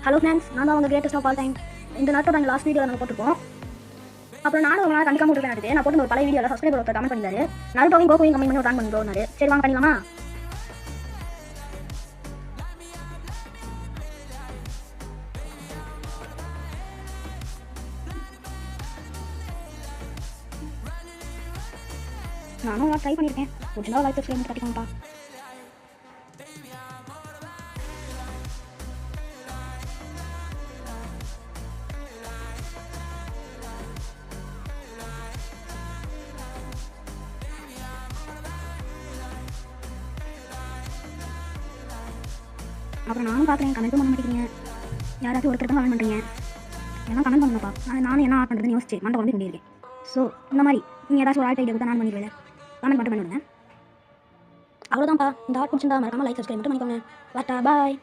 Hello friends, நான் தான் உங்கள் கிரேட்டஸ்ட் ஆஃப் ஆல் டைம். இந்த நாட்டோட எங்கள் லாஸ்ட் வீடியோவில் நம்ம போட்டிருக்கோம். அப்புறம் நானும் ஒரு நாள் கண்டிக்காம விட்டுருக்கேன். நான் போட்டு ஒரு பழைய வீடியோவில் சப்ஸ்கிரைபர் ஒருத்தர் கமெண்ட் பண்ணியிருந்தாரு, நருட்டோவையும் கோகுவையும் கம்மி பண்ணி ஒரு டான் பண்ணுறோம்னாரு. சரி வாங்க பண்ணிடலாமா? நானும் ட்ரை பண்ணியிருக்கேன். ஒரு சின்ன லைஃப் எக்ஸ்பீரியன்ஸ் கட்டிக்கோங்கப்பா. அப்புறம் நானும் பார்க்குறேன், கமெண்ட்டும் பண்ண மாட்டேங்கிறீங்க. யாராச்சும் ஒருத்தர் தான் கமெண்ட் பண்ணுறீங்க. ஏன்னா கமெண்ட் பண்ணுங்கப்பா. நானும் என்ன ஆட் பண்ணுறதுன்னு யோசிச்சு மண்டை குழம்பி பண்ணியிருக்கேன். ஸோ இந்த மாதிரி நீங்கள் ஏதாச்சும் ஒரு ஆட் ஐடியா கொடுத்தா நான் பண்ணிடுவேன். கமெண்ட் மட்டும் பண்ணிவிடுங்க. அவ்வளோதான்ப்பா. இந்த ஆட் பிடிச்சிருந்தா மறக்காமல் லைக் சப்ஸ்கிரைப் மட்டும் பண்ணிக்கோங்க. பாய்.